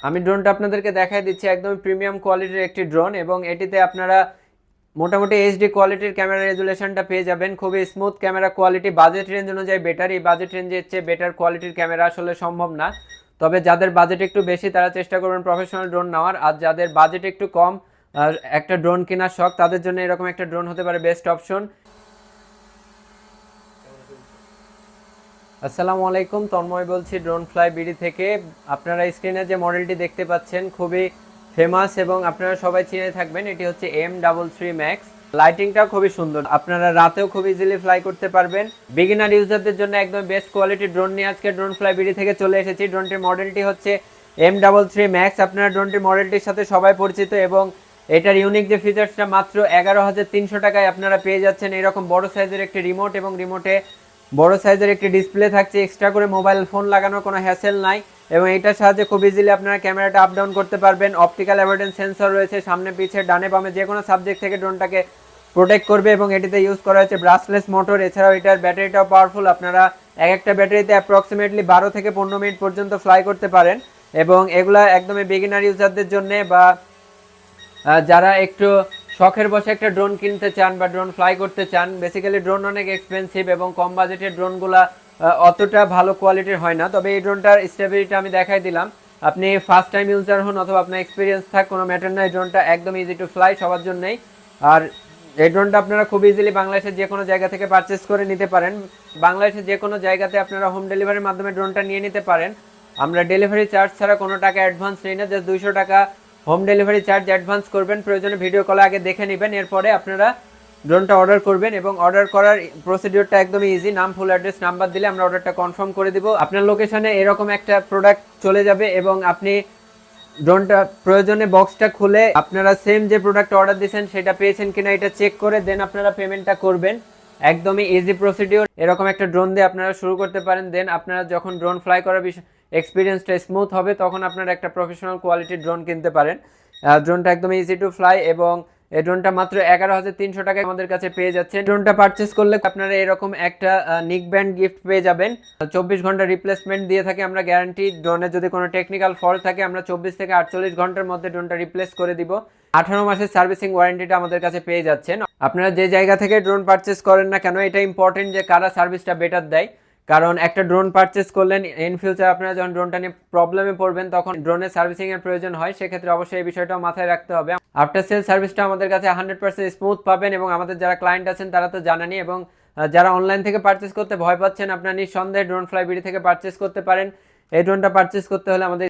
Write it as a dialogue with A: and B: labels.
A: আমি ড্রোনটা আপনাদেরকে দেখাই দিচ্ছি, একদম প্রিমিয়াম কোয়ালিটির একটি ড্রোন এবং এটিতে আপনারা মোটামুটি এইচডি কোয়ালিটির ক্যামেরা রেজুলেশনটা পেয়ে যাবেন। খুবই smooth camera quality, budget range অনুযায়ী বেটার। এই বাজেট রেঞ্জের চেয়ে বেটার কোয়ালিটির ক্যামেরা আসলে সম্ভব না। তবে যাদের বাজেট একটু বেশি তারা চেষ্টা করবেন প্রফেশনাল ড্রোন নেওয়ার, আর যাদের বাজেট একটু কম আর একটা ড্রোন কেনার শখ, তাদের জন্য এরকম একটা ড্রোন হতে পারে বেস্ট অপশন। আসসালামু আলাইকুম, তন্ময় বলছি ড্রোন ফ্লাই বিডি থেকে। আপনারা স্ক্রিনে যে মডেলটি দেখতে পাচ্ছেন খুবই ফেমাস এবং আপনারা সবাই চিনে থাকবেন, এটি হচ্ছে M33 Max। লাইটিংটাও খুবই সুন্দর, আপনারা রাতেও খুব ইজিলি ফ্লাই করতে পারবেন। বিগিনার ইউজারদের জন্য একদম বেস্ট কোয়ালিটির ড্রোন নিয়ে আজকে ড্রোন ফ্লাই বিডি থেকে চলে এসেছি। ড্রোনটির মডেলটি হচ্ছে M33 Max। আপনারা ড্রোনটির মডেলটির সাথে সবাই পরিচিত এবং এটার ইউনিক যে ফিচার্সটা, মাত্র 11,300 টাকায় আপনারা পেয়ে যাচ্ছেন এরকম বড় সাইজের একটি রিমোট, এবং রিমোটে বড় সাইজের একটি ডিসপ্লে থাকছে। এক্সট্রা করে মোবাইল ফোন লাগানোর কোনো হ্যাসেল নাই এবং এটার সাহায্যে খুব ইজিলি আপনারা ক্যামেরাটা আপ ডাউন করতে পারবেন। অপটিক্যাল অ্যাভয়েডেন্স সেন্সর রয়েছে, সামনে পিছে ডানে বামে যে কোনো সাবজেক্ট থেকে ড্রোনটাকে প্রোটেক্ট করবে এবং এটিতে ইউজ করা হয়েছে ব্রাশলেস মোটর। এছাড়াও এটার ব্যাটারিটাও পাওয়ারফুল, আপনারা এক একটা ব্যাটারিতে অ্যাপ্রক্সিমেটলি 12 থেকে 15 মিনিট পর্যন্ত ফ্লাই করতে পারেন। এবং এগুলা একদমই বিগিনার ইউজারদের জন্য, বা যারা একটু শখের বসে একটা ড্রোন কিনতে চান বা ড্রোন ফ্লাই করতে চান। বেসিক্যালি ড্রোন অনেক এক্সপেন্সিভ এবং কম বাজেটের ড্রোনগুলা অতটা ভালো কোয়ালিটির হয় না। তবে এই ড্রোনটার স্টেবিলিটি আমি দেখাই দিলাম। আপনি ফার্স্ট টাইম ইউজার হন অথবা আপনার এক্সপিরিয়েন্স থাক, কোনো ম্যাটার না, এই ড্রোনটা একদম ইজি টু ফ্লাই সবার জন্যই। আর এই ড্রোনটা আপনারা খুব ইজিলি বাংলাদেশের যে কোনো জায়গা থেকে পারচেস করে নিতে পারেন। বাংলাদেশের যে কোনো জায়গাতে আপনারা হোম ডেলিভারির মাধ্যমে ড্রোনটা নিয়ে নিতে পারেন। আমরা ডেলিভারি চার্জ ছাড়া কোনো টাকা অ্যাডভান্স নেই না, জাস্ট 200 টাকা হোম ডেলিভারি চার্জ অ্যাডভান্স করবেন। প্রয়োজনে ভিডিও কলে আগে দেখে নেবেন, এরপরে আপনারা ড্রোনটা অর্ডার করবেন। এবং অর্ডার করার প্রসিডিওরটা একদমই ইজি, নাম, ফুল অ্যাড্রেস, নাম্বার দিলে আমরা অর্ডারটা কনফার্ম করে দিব। আপনার লোকেশনে এরকম একটা প্রোডাক্ট চলে যাবে এবং আপনি ড্রোনটা প্রয়োজনে বক্সটা খুলে আপনারা সেম যে প্রোডাক্ট অর্ডার দিয়েছেন সেটা পেয়েছেন কিনা এটা চেক করে দেন আপনারা পেমেন্টটা করবেন। একদমই ইজি প্রসিডিওর। এরকম একটা ড্রোন দিয়ে আপনারা শুরু করতে পারেন। দেন আপনারা যখন ড্রোন ফ্লাই করার এক্সপিরিয়েন্সটা স্মুথ হবে, তখন আপনারা একটা প্রফেশনাল কোয়ালিটির ড্রোন কিনতে পারেন। ড্রোনটা একদম ইজি টু ফ্লাই এবং এই ড্রোনটা মাত্র 11,300 টাকায় আমাদের কাছে পেয়ে যাচ্ছেন। ড্রোনটা পারচেস করলে আপনারা এরকম একটা নিক ব্যান্ড গিফট পেয়ে যাবেন। 24 ঘন্টা রিপ্লেসমেন্ট দিয়ে থাকে আমরা গ্যারান্টি। ড্রোনের যদি কোনো টেকনিক্যাল ফল্ট থাকে আমরা 24 থেকে 48 ঘন্টার মধ্যে ড্রোনটা রিপ্লেস করে দিব। 18 মাসের সার্ভিসিং ওয়ারেন্টিটা আমাদের কাছে পেয়ে যাচ্ছেন। আপনারা যে জায়গা থেকে ড্রোন পারচেস করেন না কেন, এটা ইম্পর্টেন্ট যে কারা সার্ভিসটা বেটার দেয়। কারণ একটা ড্রোন পারচেস করলেন, ইন ফিউচার আপনারা যখন ড্রোনটা নিয়ে প্রবলেমে পড়বেন তখন ড্রোনের সার্ভিসিং এর প্রয়োজন হয়, সেক্ষেত্রে অবশ্যই এই বিষয়টাও মাথায় রাখতে হবে। আফটার সেল সার্ভিসটা আমাদের কাছে 100% স্মুথ পাবেন এবং আমাদের যারা ক্লায়েন্ট আছেন তারা তো জানেনই। এবং যারা অনলাইন থেকে পারচেস করতে ভয় পাচ্ছেন, আপনারা নিঃসন্দেহে ড্রোন ফ্লাই বিডি থেকে পারচেস করতে পারেন। এই ড্রোনটা পারচেস করতে হলে আমাদের